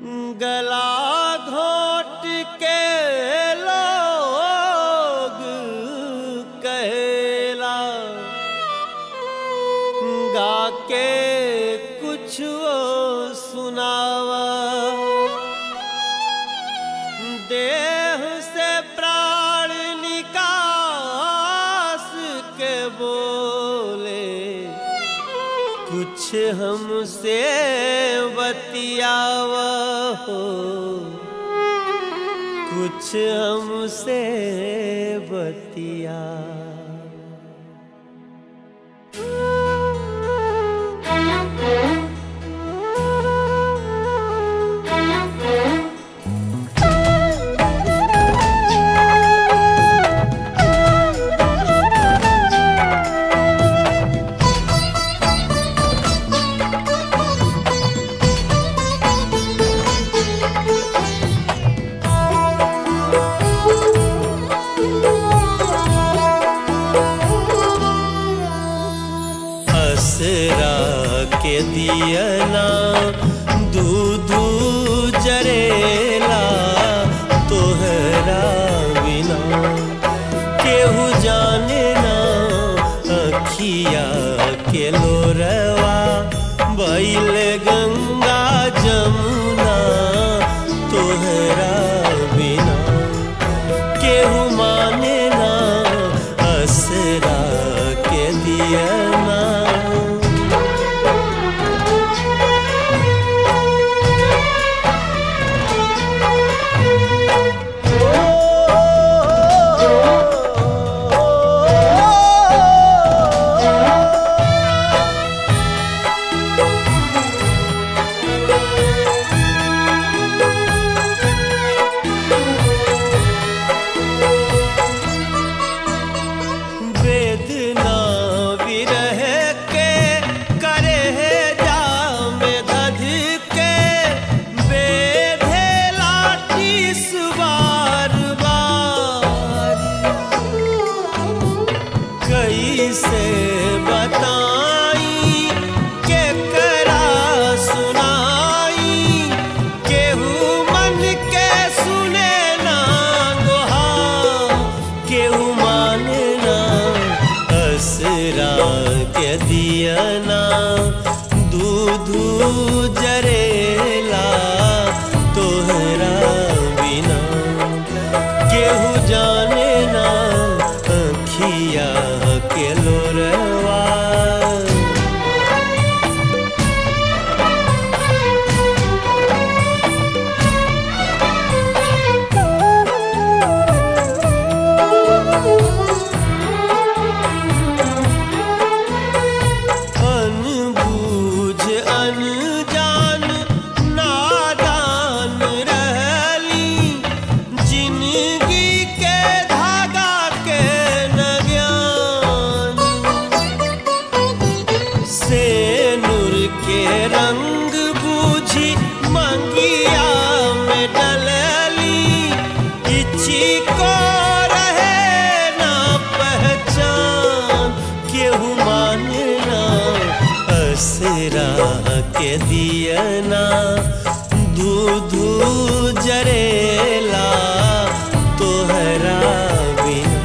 गला घोट के लोग कहला, गा के कुछ सुनावा। देह से प्राण निकास के बोले, कुछ हमसे बतियावा हो, कुछ हमसे बतिया। के दियना दूध जरेला, तोहरा बिना केहू जाने ना। अखिया के लोरवा बैल गंगा जमुना, तोहरा बिना केहू माने ना। असरा के दियना से बताई के करा सुनाई। केहू मन के सुने ना गोहा, केहू माने ना। असरा के दियना दूध जरेला, तोहरा बिना केहू जाने ना। अखिया के लोरवा अनबूझ अनजान नादान रहली, जिंदगी के धागा के न ज्ञान। से नूर के रंग बूझी मंगिया में डलली, इच्छी को रहे ना पहचान। केहू माने ना असरा के दियना दूध जरेला, तोहरा बिना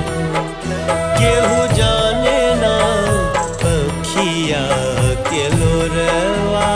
केहू जाने ना। अखिया के लोरवा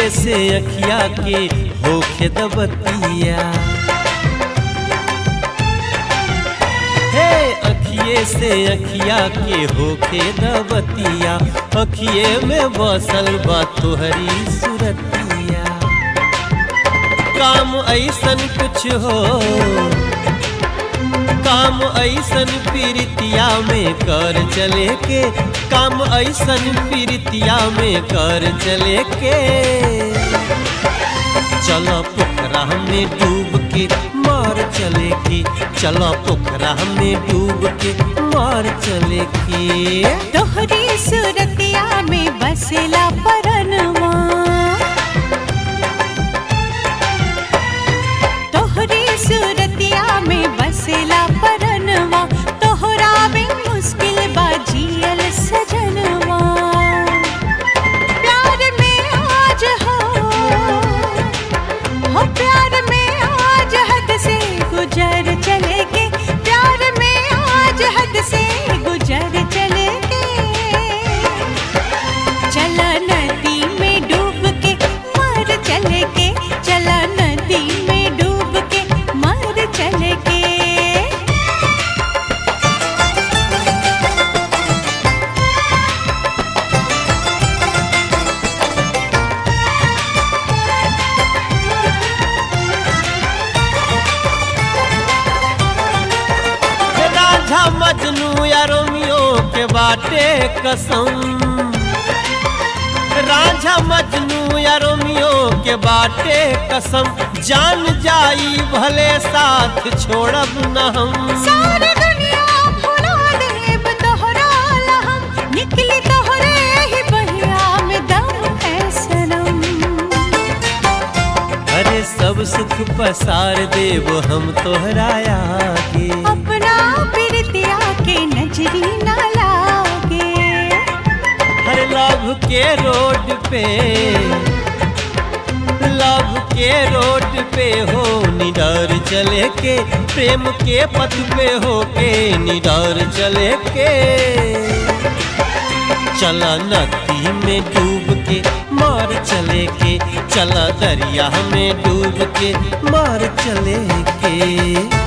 अखिए से अखिया के होखे दबतिया। हे अखिए से अखिया के होखे दबतिया, अखिए में बसल बा तोहरी सुरतिया। काम ऐसन कुछ हो, काम ऐसन पीरितिया में कर चले के, काम ऐसन पीरितिया में कर चले के। चलो पोखरा में डूब के मार चले के, चलो पोखरा में डूब के मार चले के। तोहरी सूरतिया में बसेला परनमा, तोहरी सूरतिया में बसेला परनवा, तोहरा बिन मुश्किल बा जियल सजनवा। प्यार में आज हो प्यार में आज हद से गुजर चले के, प्यार में आज हद से गुजर चले के। चला नदी में डूब के मर चले के, चला नदी में डूब के मर चले के। राजा मजनू या रोमियो के बाटे कसम, राजा मजनू या रोमियो के बाटे कसम। जान जाई भले साथ छोड़ब न हम, सारी दुनिया भुला देब तोहरा लहम, निकली तोहरे ही बहिया में दम है सनम। अरे सब सुख पसार देव हम तोहरा आगे, अपना पिरतिया के नजरी ना लागे। हर लव के रोड पे, लव के रोड पे हो निडर चले के, प्रेम के पथ पे हो के निडर चले के। चला नदी में डूब के मार चले के, चला दरिया में डूब के मार चले के।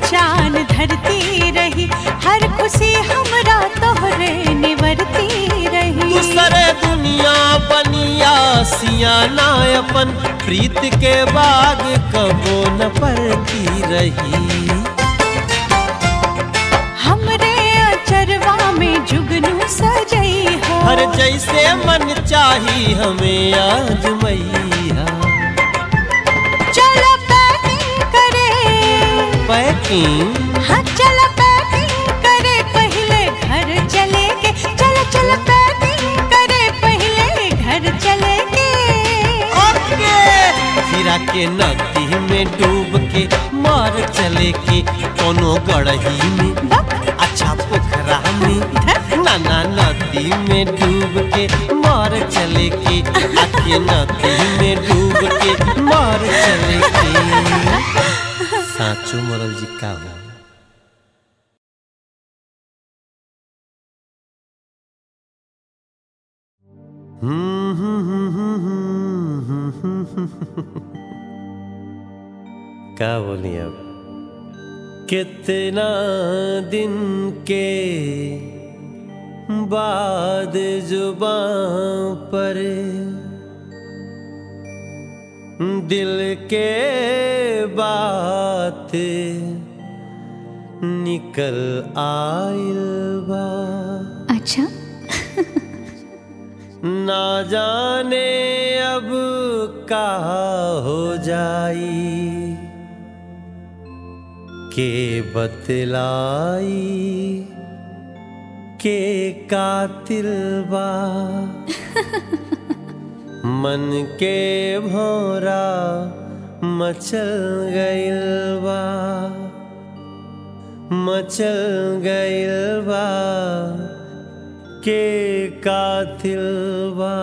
चान धरती रही, हर खुशी हमरा तोहरे निवरती रही। दूसरे दुनिया बनिया सियाना अपन, प्रीत के बाग कबो न परती रही। हमरे अचरवा में जुगनू सजई हो, हर जैसे मन चाही हमें आज मैया। चलो पैकिंग करे, पैकिंग हाँ चलो पैकिंग करे पहले घर चले के, चलो चलो पैकिंग करे पहले घर चले के। ओके फिरा के नदी में डूब के मार चले के, कोनो गढ़ही में अच्छा पोखरा में, नाना नदी में डूब के मार चले के, आके नदी में डूब के मार चले के। साचो मरल जी का हो। क्या बोली अब, कितना दिन के बाद जुबां पर दिल के बात निकल आइल बा। अच्छा ना जाने अब का हो जाई, के बतलाई के कातिल बा। मन के भौरा मचल गइल बा, मचल गइल बा के कातिल बा।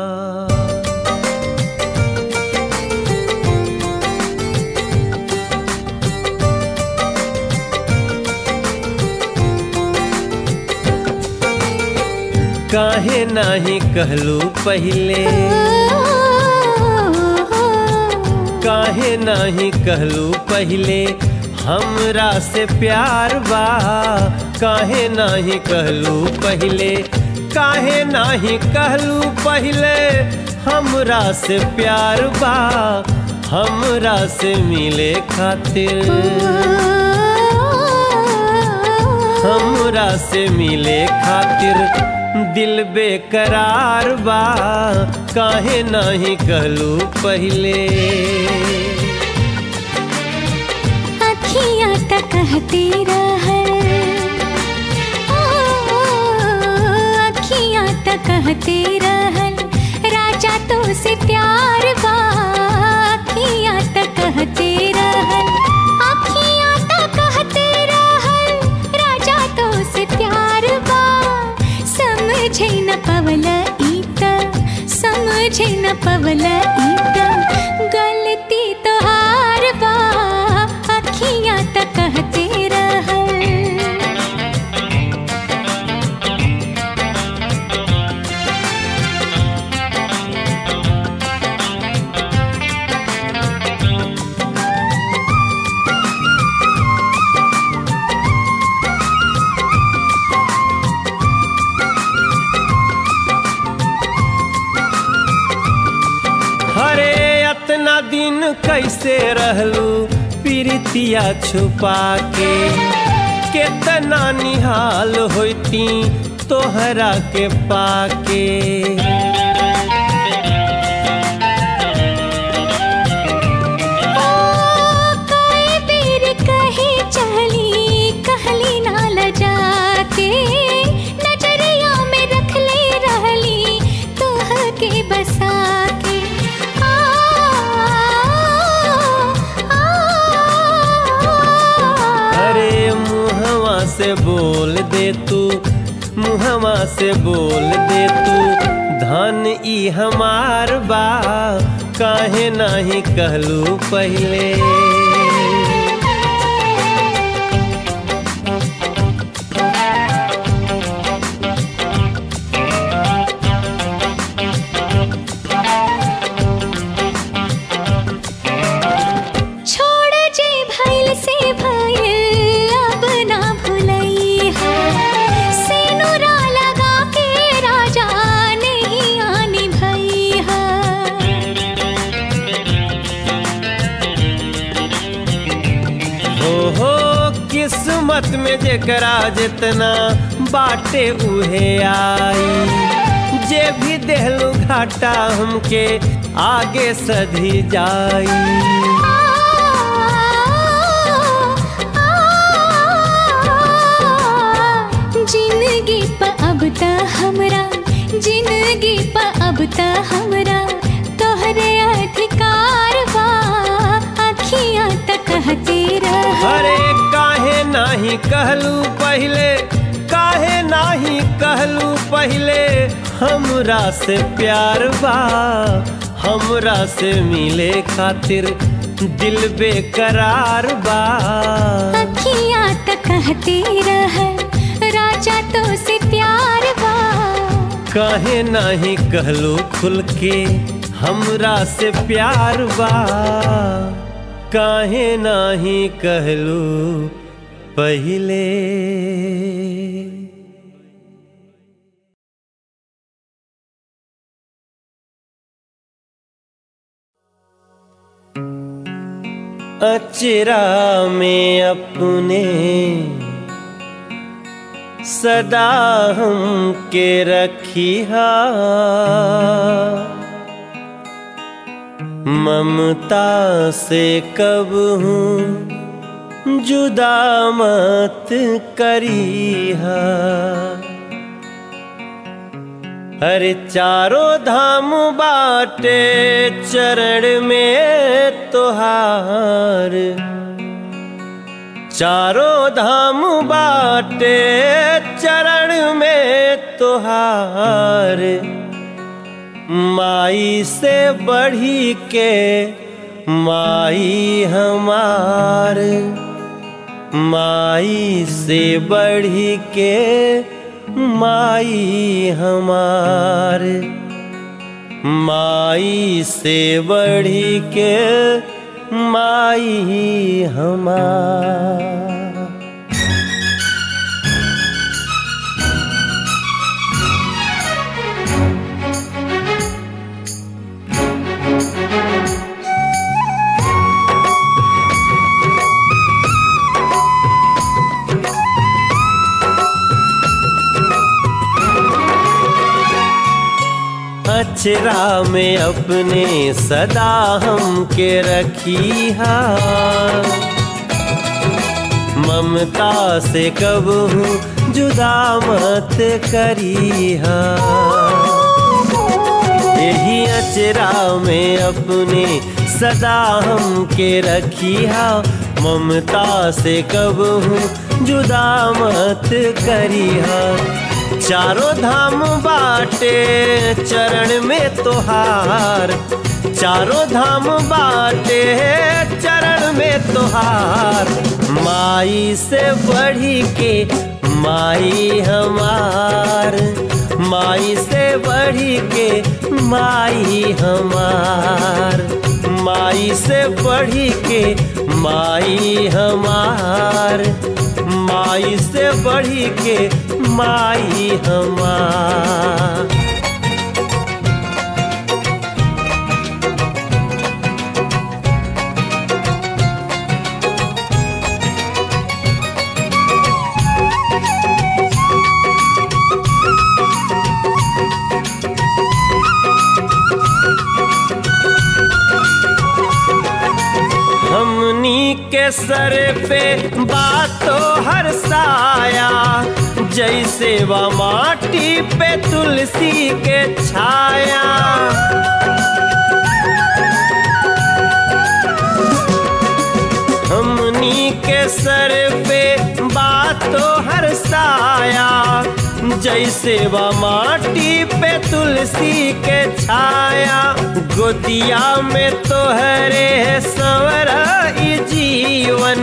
काहे नाही कहलू पहले, काहे नाही कहलू पहले हमरा से प्यार बा। काहे नाही कहलू पहले, काहे नाही कहलू पहले हमरा से प्यार बा। हमरा से मिले खातिर, हमरा से मिले खातिर दिल बेकरार बा। काहे नाही कहलू पहले। अखियाँ तक कहती रहल, अखियाँ तक कहती रहल राजा तो से प्यार बा। अखियाँ तक कहती रहल, अखियाँ तक कहती रहल राजा तो से प्यार बा। समझे न पवल ईता, समझे न पवल ईता गलती तो हार बा। अखियाँ तक कहते रहल। इतना दिन कैसे रहलू प्रीतिया छुपा के। कितना निहाल होती तोहरा के पाके। कई बेर कहे चली कहली ना लजा के। नजरिया में रख ले रहली तोह के बसा के। से बोल दे तू, मुहवा से बोल दे तू धन ई हमार बा। काहे नाही कहलू पहले। किस्मत में जेकरा जितना बाटे उहे आई। जे भी देहलू घाटा हमके आगे सधी जाई। जिंदगी पा अब ता हमरा, जिंदगी पा अब ता हमरा तोहरे अधिकार बा। अखियाँ तक कहती रह। अरे काहे नाही कहलू पहले, काहे नाही कहलू पहले हमरा से प्यार बा। हमरा से मिले खातिर दिल बेकरार बा। अखियाँ तक कहती रह राजा तो से प्यार बा। काहे नाही कहलू खुल के हमरा से प्यार बा। काहे नाही कहलू पहले। अचरा में अपने सदा हमके रखिहा। ममता से कब हूँ जुदा मत करिहा। अरे चारों धाम बाटे चरण में तोहार, चारों धाम बाटे चरण में तोहार। माई से बढ़ी के माई हमार, माई से बढ़ी के माई हमार, माई से बढ़ी के माई हमार। अचरा में अपने सदा हमके रखिहा, ममता से कबहू जुदा मत करिहा। यही अचरा में अपने सदा हमके रखिहा, ममता से कबहू जुदा मत करिहा। चारों धाम बाटे चरण में तोहार, चारों धाम बाटे चरण में तोहार। माई से बढ़ी के माई हमार, माई से बढ़ी के माई हमार, माई से बढ़ी के माई हमार, माई से बढ़ी के माई हमार। हमनी के सर पे बातो हर साया, जैसे वा माटी पे तुलसी के छाया। हमनी के सर पे बातो हर साया, जैसे वा माटी पे तुलसी के छाया। गोदिया में तोहरे संवरा ई जीवन,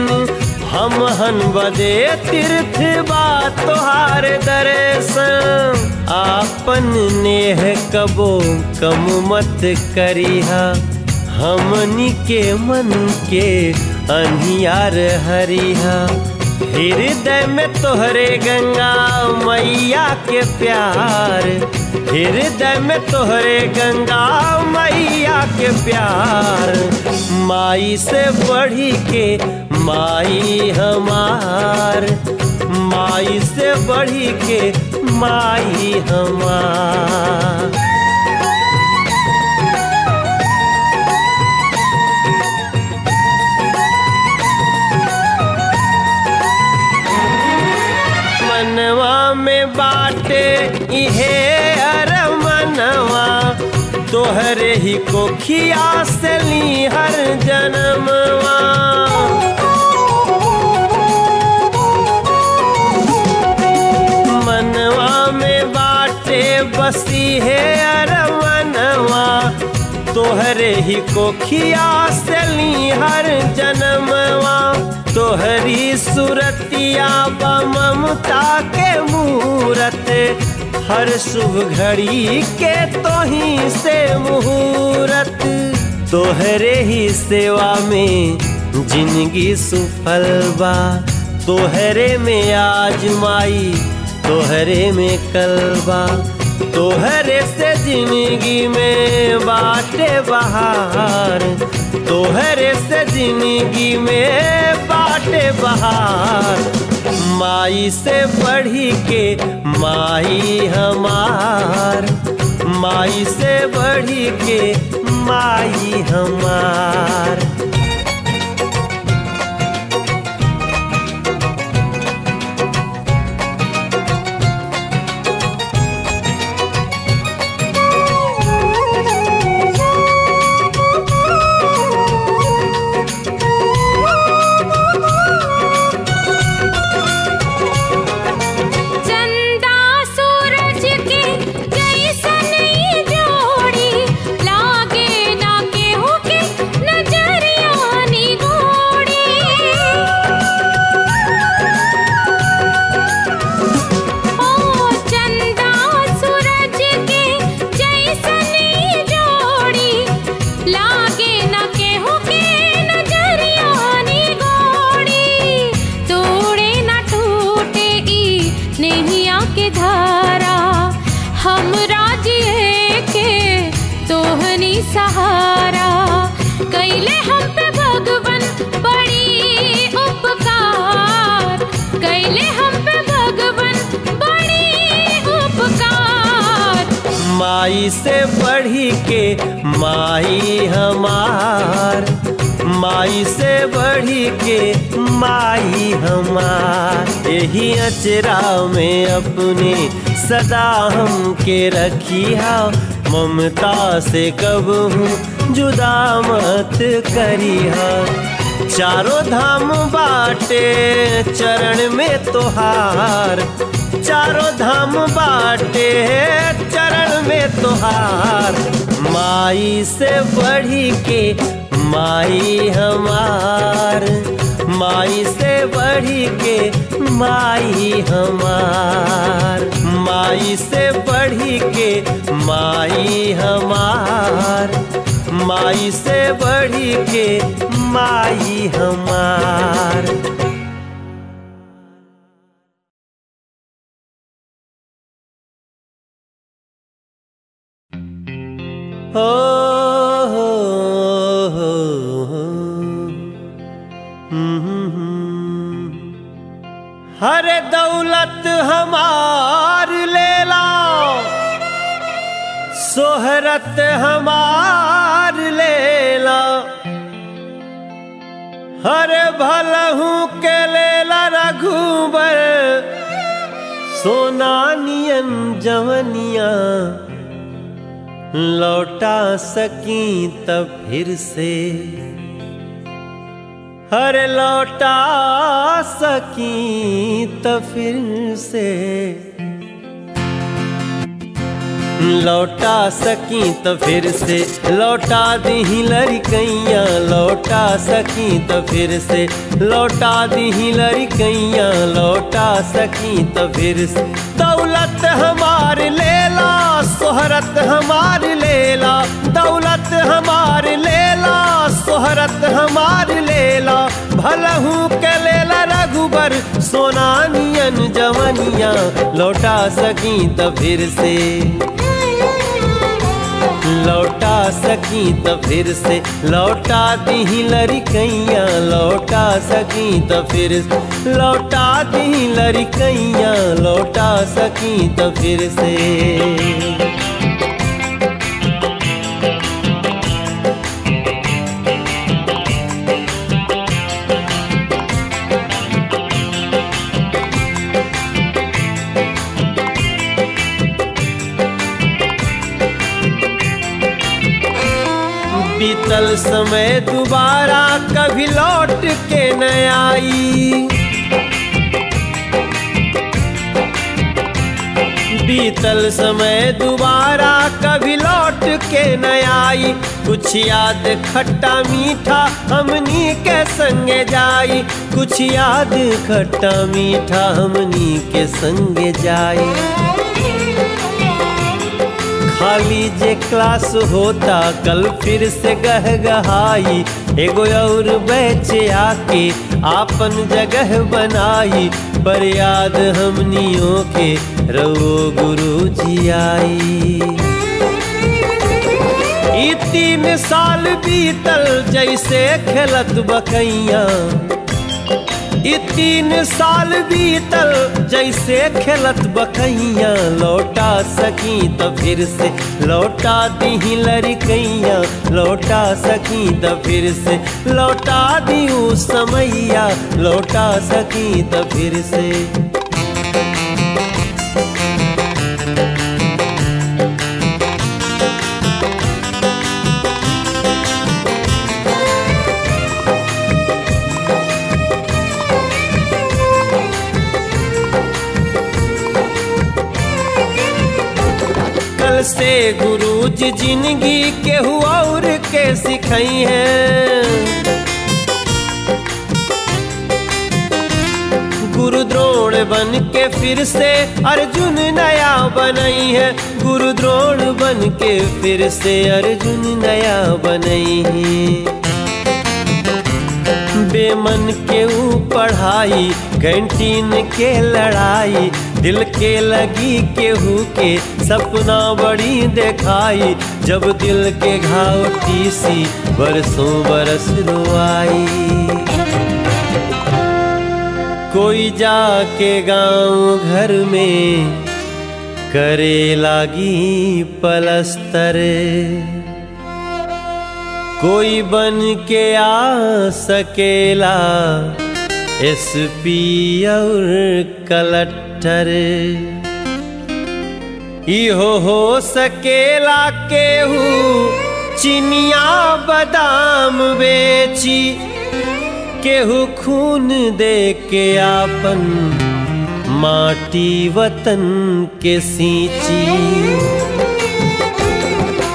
हम हन बदे तीर्थ बा तोहार दर्शन। आपन नेह कबो कम मत करिहा, हमनी के मन के अंधियार हरिहा। हृदय में तोहरे गंगा मैया के प्यार, हृदय में तोहरे गंगा मैया के प्यार। माई से बढ़ी के माई हमार, माई से बढ़ी के माई हमार। मनवा में बाटे इहे अरमनवा, तोहरे ही कोखिया से ली हर जन्मवा। मनवा में बाटे बसी है अरमनवा, तोहरे ही कोखिया से ली हर जन्मवा। तोहरी सुरतिया बा ममता के मूरत, हर शुभ घड़ी के तोही से मुहूर्त। तोहरे ही सेवा में जिंदगी सुफल बा, तोहरे में आज माई तोहरे में कलबा। तोहरे से जिंदगी में बाटे बहार, तोहरे से जिंदगी में बाटे बहार। माई से बढ़ी के माई हमार, माई से बढ़ी के माई हमार। माई से बढ़ी के माई हमार, माई से बढ़ी के माई हमार। यही अचरा में अपने सदा हमके रखिया, ममता से कबहू जुदा मत करिहा। चारों धाम बाटे चरण में तोहार, चारों धाम बाटे चरण में तोहार। माई से बढ़ी के माई हमार, माई से बढ़ी के माई हमार, माई से बढ़ी के माई हमार, माई से बढ़ी के माई हमार। हो हर दौलत हमार लेला, सोहरत हमार लेला, हर भलहू के लेला रघुबर, सोना नियन जवनिया लौटा सकी तब फिर से, हर लौटा सकी तो फिर से, लौटा सकी तो फिर से, लौटा दी लड़कैया, लौटा सकी तो फिर से, लौटा दी लड़कैया, लौटा सकी तो फिर से। दौलत हमार लेला, सोहरत हमार लेला, दौलत हमार लेला, सोहरत हमार लेला, भलहू के लेला रघुबर, सोना नियन जवनिया लौटा सकी तो फिर से, लौटा सकी तो फिर से, लौटा दी लड़कैया, लौटा सकी तो फिर से, लौटा दी लड़कैया, लौटा सकी तो फिर से। बीतल समय दोबारा कभी लौट के न आई, बीतल समय दोबारा कभी लौट के न आई, कुछ याद खट्टा मीठा हमनी के संगे जाई, कुछ याद खट्टा मीठा हमनी के संगे जाई। खाली जे क्लास होता कल फिर से गहगहाई, एगो और बैच आके आपन जगह बनाई, पर याद हमनियों के रवो गुरुजी आई। 3 साल बीतल जैसे खेलत बकैया, 3 साल बीतल जैसे खेलत बकैया, लौटा सकी तो फिर से, लौटा दी लड़कैया, लौटा सकी तो फिर से, लौटा दी उस समैया, लौटा सकी तो फिर से। से गुरुजी जिंदगी के हुआ और के सिखाई है, गुरु द्रोण बन के फिर से अर्जुन नया बनई है, गुरु द्रोण बन के फिर से अर्जुन नया बनई है। बेमन के ऊ पढ़ाई, कैंटीन के लड़ाई, दिल के लगी केहू के सपना बड़ी देखाई, जब दिल के घाव टीसी बरसों बरस रोआई। कोई जाके गाँव घर में करे लागी पलस्तर, कोई बन के आ सकेला एसपी और कलेक्टर। इहो हो सकेला केहू चिनिया बादाम बेची, केहू खून दे के आपन माटी वतन के सींची।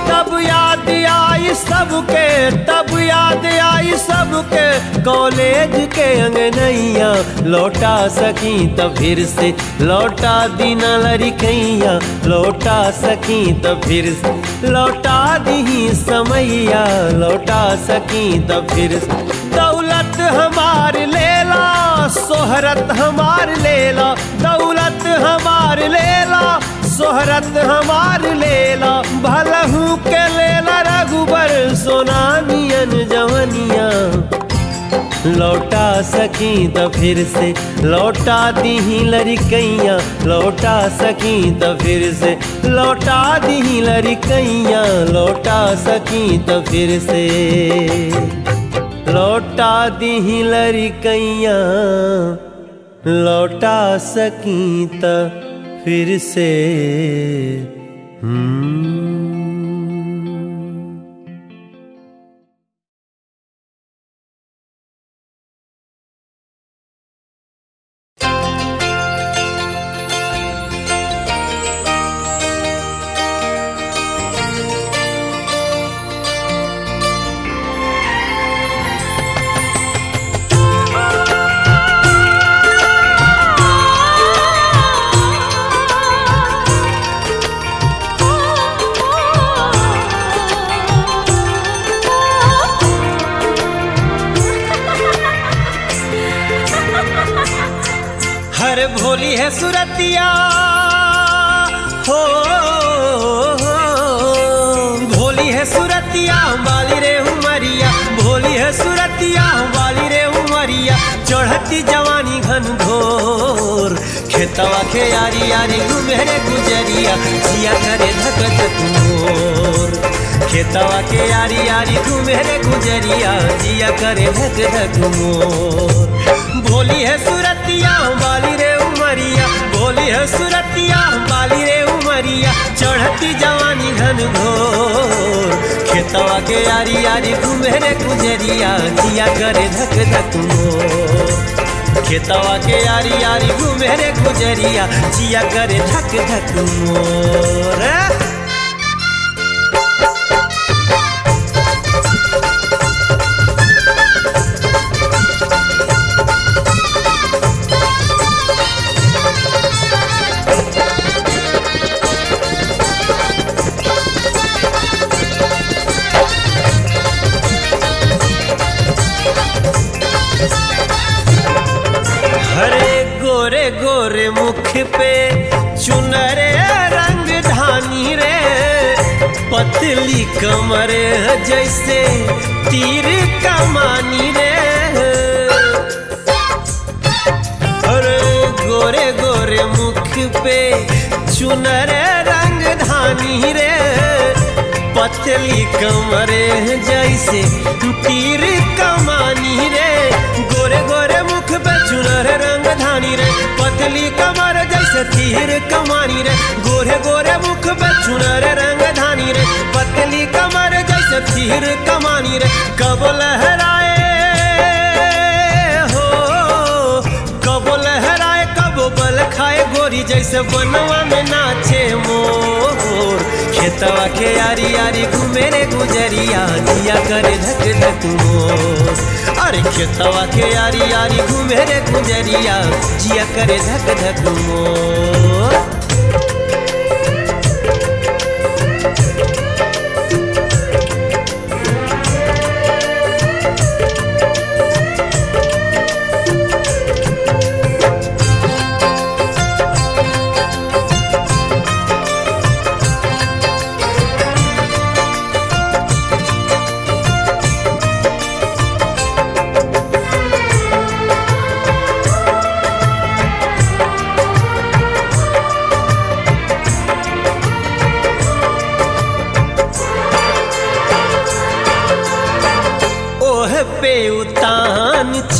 तब याद आई सबके, तब याद आई सबके कॉलेज के अंगनैया। लौटा सकी तब फिर से लौटा दीना लड़कैया, लौटा सकी तब फिर से लौटा दी समैया, लौटा सकी तब फिर से। दौलत हमार लेला, शोहरत हमार लेला, दौलत हमार लेला, शोहरत हमार लेला। भलहू के लेला रघुबर सोना नियन जवनिया। लौटा सकी तो फिर से लौटा दी लड़कैया, लौटा सकी तो फिर से लौटा दी लड़कैया, लौटा सकी तो फिर से लौटा दी लड़कैया, लौटा सकी तो फिर से। भोली है सुरतिया हो, भोली है सुरतिया वाली रे उमरिया, भोली है सुरतिया वाली रे उमरिया। चढ़ती जवानी घन घोर, खेतवा के यारी यारी घूमे रे गुजरिया, जिया करे धक धक मोर। खेतवा के यारी यारी घूमे रे गुजरिया, जिया करे धक धक मोर। भोली है सुरतिया वाली रे उमरिया, भोली है सुरतिया वाली रे उमरिया। चढ़ती जवानी घन घोर, खेतवा के यारी यारी घूमे रे गुजरिया, जिया करे धक धक मोर। खेतवा के यारी यारी घूमे रे गुजरिया, जिया करे धक धक मोर। गोरे मुख पे चुनरे रंग धानी रे, पतली कमर जैसे तीर कमानी रे। अरे गोरे गोरे मुख पे चुनरे रंग धानी रे, पतली कमर जैसे तीर कमानी रे। गोरे गोरे मुख पे चुनरे रंग धानी रे, पतली कमर जैसे तीर कमानी रे। गोरे गोरे मुख पे चुनरे रंग धानी रे, पतली कमर जैसे तीर कमानी रे। कब लहराए हो, कब लहराए कब बल खाए गोरी, जैसे बनवा में नाचे मोर। खेतवा के यारी यारी घूमे रे गुजरिया, जिया करे धक धक मोर। अरे खेतवा के यारी यारी घूमे रे गुजरिया, जिया करे धक धक मोर।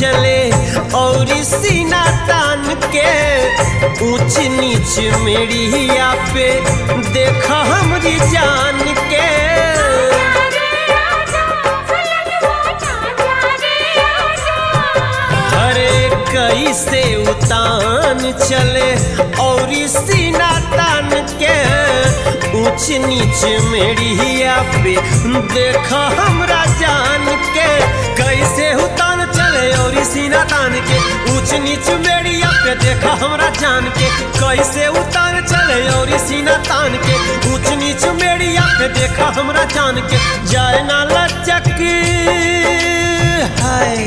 चले और सीना तान के, ऊंच नीच मेड़िया पे देखा हमरी जान के। कैसे उतान चले और सीना तान के, ऊंच नीच मेड़िया पे देखा हमरा जान के। कैसे उतान चले और सीना तान के, ऊंच नीच मेड़िया पे देखा हमरा जान के। कैसे उतान चले और सीना तान के, ऊंच नीच मेड़िया पे देखा हमरा जान के। जाए ना लचक हाय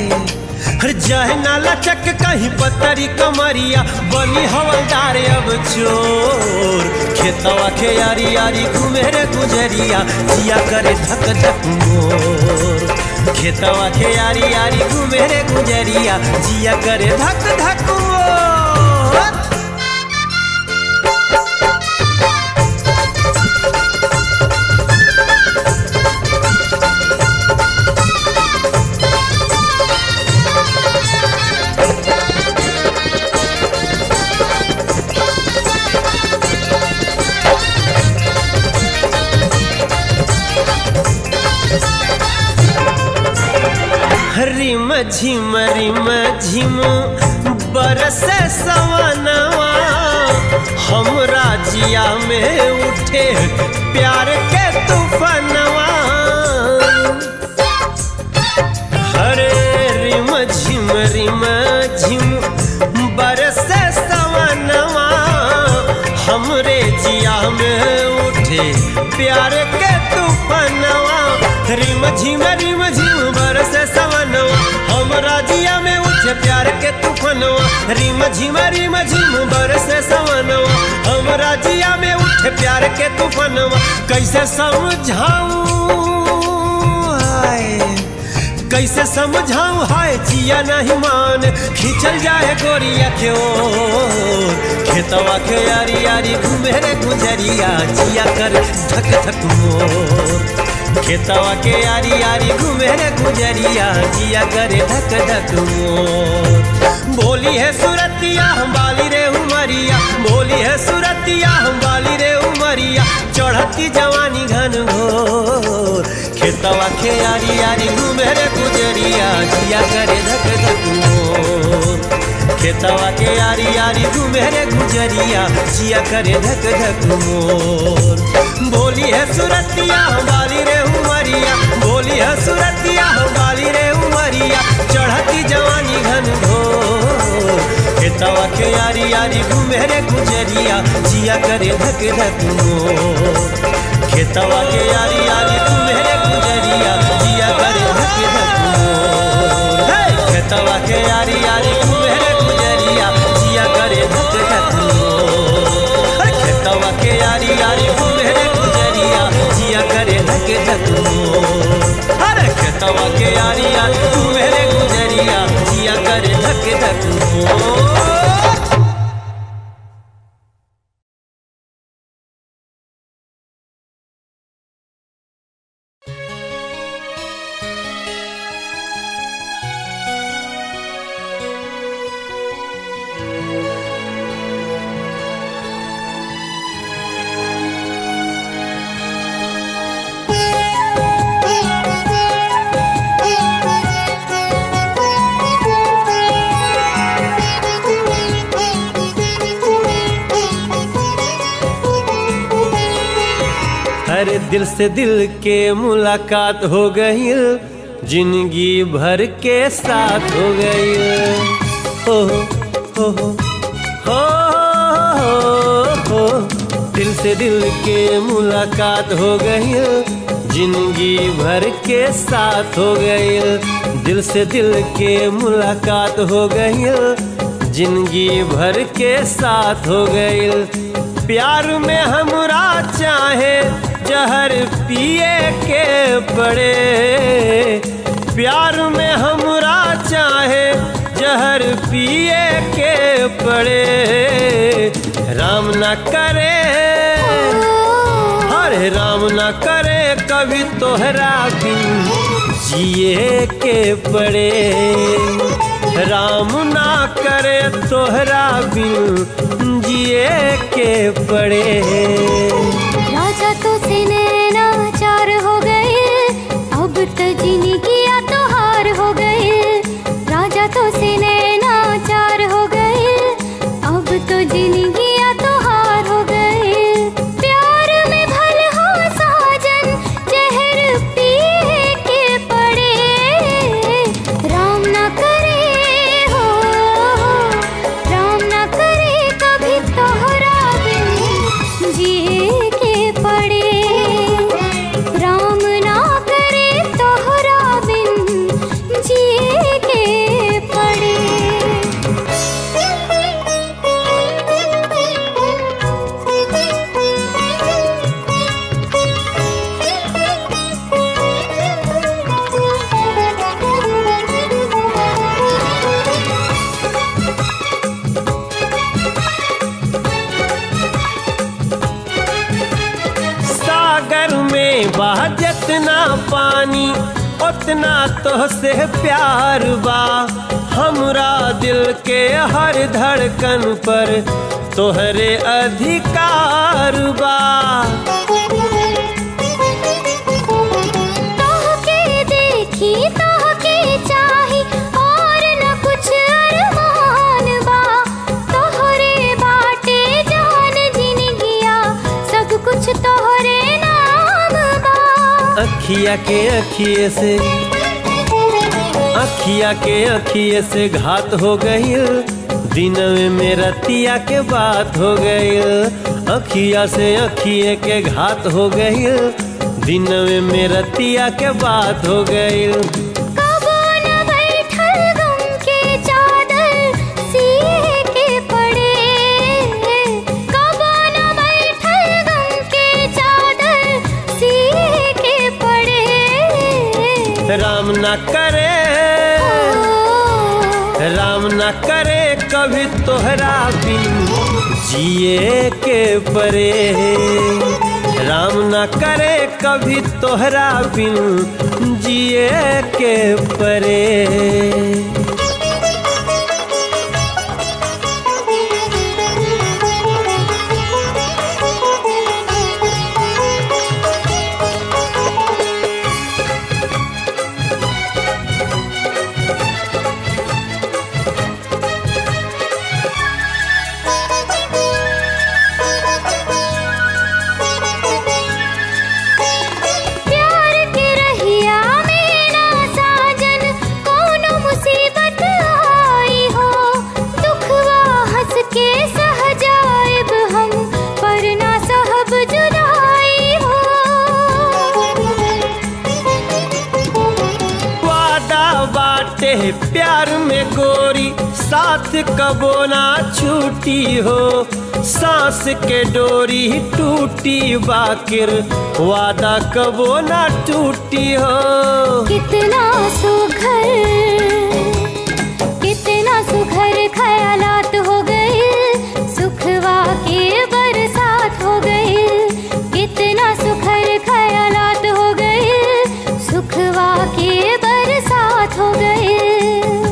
जाए ना लचक कहीं पतरी कमरिया, बनी हवलदार अब चोर। खेतवा के यारी यारी घूमे रे गुजरिया, जिया करे धक धक मोर। खेतवा के यारी यारी घूमे रे गुजरिया, जिया करे धक धक मोर। रिम झिम बरसे सवनवा, हमरा जिया में उठे प्यार के तूफानवा। हरे रिम झिम बरसे सवनवा, हमरे जिया में उठे प्यार के तूफानवा। रिम झिम बरसे सवनवा, हमरा जिया में उठे प्यार के तूफानवा। रिम झिम बरसे सवनवा, हमरा जिया में उठे प्यार के तूफानवा। कैसे समझाऊं हाय जिया नहीं मान, खींचल जाए गोरिया के ओर। खेतवा के यारी यारी घूमे रे गुजरिया, जिया कर धक धक मोर। खेतवा के यारी यारी घूमे रे गुजरिया, जिया करे धक धक मोर। बोली है सुरतिया हम बाली रे उमरिया, बोली है सुरतिया हम बाली रे उमरिया। चढ़ती जवानी घन घोर, खेतवा के यारी यारी घूमे रे गुजरिया, जिया करे धक धक मोर। खेतवा के यारी यारी घूमे रे गुजरिया, जिया करे धक धक मोर। बोली है सुरतिया हम बाली रे उमरिया, बोली है सुरतिया हम बाली रे उमरिया। चढ़ती जवानी घन घोर, खेतवा के यारी यारी घूमे रे गुजरिया, जिया करे धक धक मोर। खेतवा के यारी यारी घूमे रे गुजरिया, जिया करे धक धक मोर। खेतवा के यारी यारी घूमे रे गुजरिया, जिया करे धक धक मोर। खेतवा के यारी यारी घूमे रे गुजरिया, जिया करे धक धक मोर। अरे खेतवा के यारी यारी घूमे रे गुजरिया, जिया करे धक धक मोर। अरे दिल से दिल के मुलाकात हो गई, जिंदगी भर के साथ हो गई। हो हो हो हो हो, दिल से दिल के मुलाकात हो गई, जिंदगी भर के साथ हो गई। दिल से दिल के मुलाकात हो गई, जिंदगी भर के साथ हो गई। प्यार में हमरा चाहे जहर पिए के पड़े, प्यार में हमरा चाहे जहर पिए के पड़े। राम न करे, हरे राम न करे कभी तोहरा बिन जिए के पड़े। राम ना करे तोहरा बिन जिए के पड़े। राजा तो से नैना चार हो गए, अब तो जिंदगिया तो हार हो गए। राजा तो से नैना चार हो गए, अब तो जिंदगिया तो हार हो गए। प्यार में भल हो साजन जहर पिए के पड़े। राम ना करे हो, राम ना करे कभी तोहरा बिन जिए के पड़े। राम ना करे तोहरा बिन जिए के पड़े। सागर में बह जितना पानी उतना तोहसे प्यार बा। हमरा दिल के हर धड़कन पर तोहरे अधिकार बा। तोहके देखी तोहके चाही और न कुछ अरमान बा। तोहरे बाटे जान जिनगिया सब कुछ तोहरे नाम बा। अखिया के अखिए से घात हो गई, दिन में मेरा तिया के बात हो गई। अखिया से अखिए के घात हो गई, दिन में मेरा तिया के बात हो गई। कबो न बैठल गम के चादर सिए के पड़े। कबो न बैठल गम के चादर सिए के पड़े। राम ना करे, राम ना करे कभी तोहरा बिन जिए के पड़े। राम ना करे कभी तोहरा बिन जिए के पड़े। प्यार के रहिया में ना साजन कोनो मुसीबत आई हो। दुखवा हंस के सह जाएब हम, पर ना सहब जुदाई हो। वादा बाटे प्यार में गोरी, साथ कबो ना छूटी हो। सांस के डोरी टूटी बाकिर वादा कबो ना टूटी हो। कितना सुघर ख्यालात हो गए, सुखवा के बरसात हो गए। कितना सुघर ख्यालात हो गए, सुखवा के बरसात हो गए।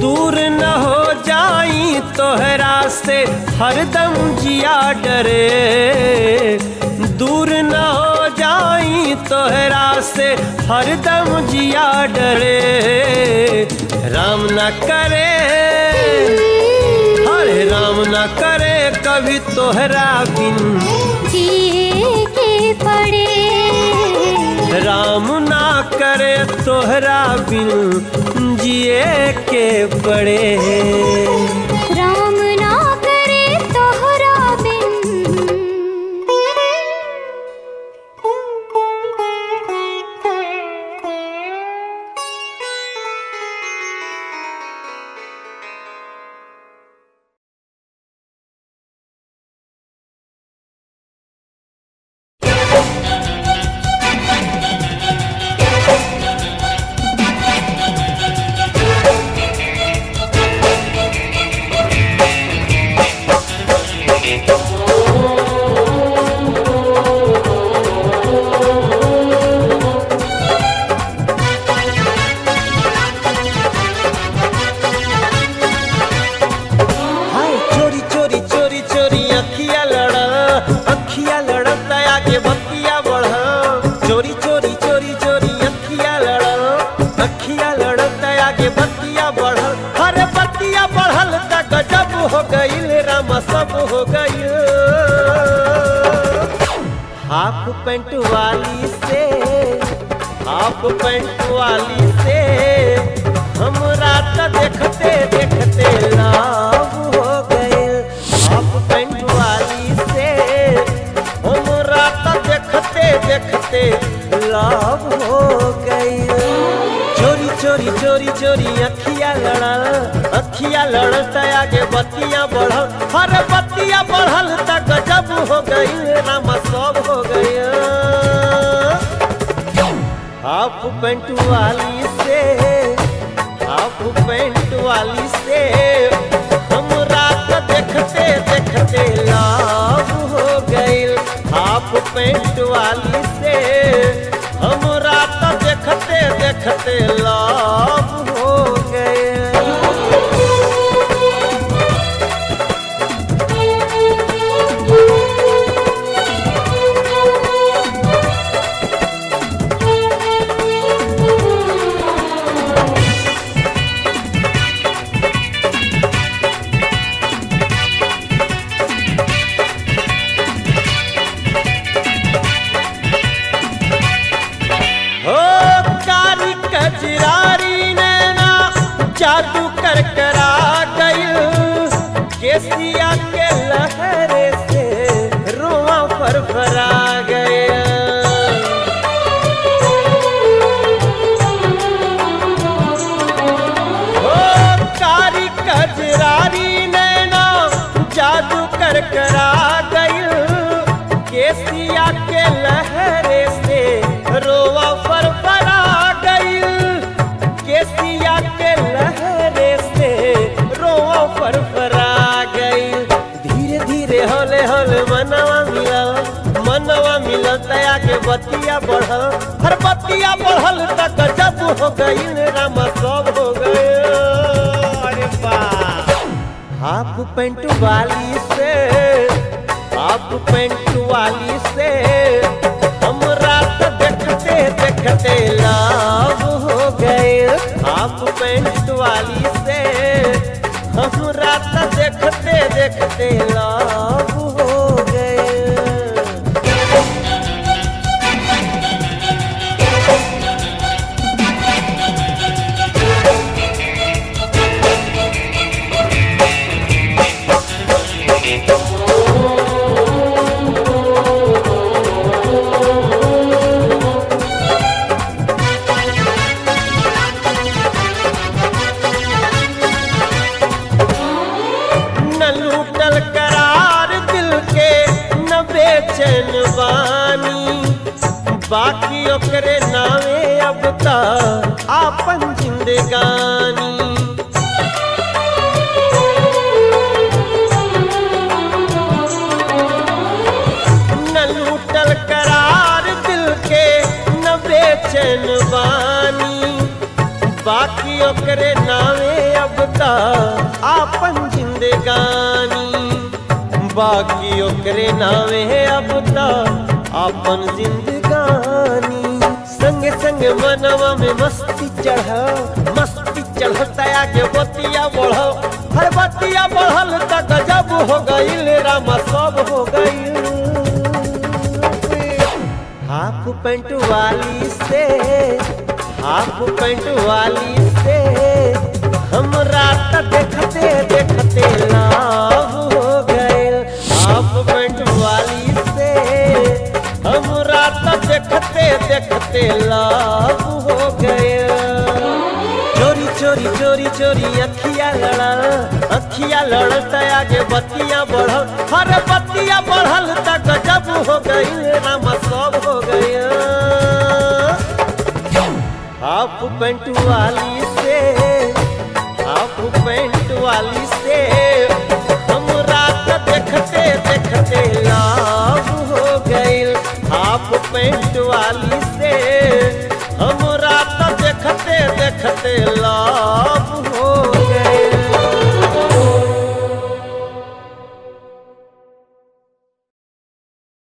दूर न हो जाई तोहरा से हरदम जिया डरे। दूर न हो जाई तोहरा से हरदम जिया डरे। राम न करे, हरे राम न करे कभी तोहरा बिन जिए के पड़े। राम ना करे तोहरा बिन जिए के पड़े। राम ना करे तोहरा बिन। गई। हाफ पैंट वाली से हाफ पैंट वाली से हमरा त देखते देखते लाभ हो गए। हाफ पैंट वाली से हमरा त देखते देखते लाभ हो गए। चोरी चोरी चोरी चोरी अखिया लड़ल त आगे बत्तियां बढ़ल, हर बत्तियां बढ़ल त गजब हो गई, रामा सब हो गई। हाफ पैंट वाली से हाफ पैंट वाली से हमरा त देखते देखते लाभ हो गई। हाफ पैंट वाली से हमरा त देखते देखते लाभ हो गए। कजरारी नैना जादू कर करा गई, केसिया के लहरे से रोआ फरफरा गया। ओ कारी कजरारी नैना जादू कर करा गई, केसिया के लहरे से रोआ फरफरा गई। केसिया के लहरे से रोआ फरफरा गई। धीरे धीरे होले होले मनवा मिलल तया के बत्तियां बढ़ल, हर बत्तियां बढ़ल त गजब हो गई, रामा सब हो गए। अरे वाह। हाफ पैंट वाली से हाफ पैंट वाली से हमरा त देखते देखते लाभ हो गए। हाफ पैंट वाली से हमरा त देखते देखते लाभ हो गए। बाकी ओकरे नावे अब तक आपन जिंदगानी। न लूटल करार दिल के न बेचैन बानी, बाकी ओकरे नावे अब तक आपन जिंदगानी। बाकी ओकरे नावे अब तक आपन जिंदगानी। संग संग मनवा में मस्ती चढ़ता के बत्तियां बढ़ल, हर बत्तियां बढ़ल त गजब हो गई, रामा सब हो गई। हाफ पैंट वाली से हाफ पैंट वाली से हमरा त देखते देखते लाभ हो गए। हाफ पैंट वाली से हमरा त देखते देखते लाभ हो गए। चोरी चोरी चोरी चोरी अखिया लड़ल त आगे बत्तियां बढ़ल, हर बत्तियां बढ़ल त गजब हो गई, रामा सब हो गई। हाफ पैंट वाली से हाफ पैंट वाली से हमरा त देखते देखते लाभ हो गई। हाफ पैंट वाली से हमरा त देखते देखते लाभ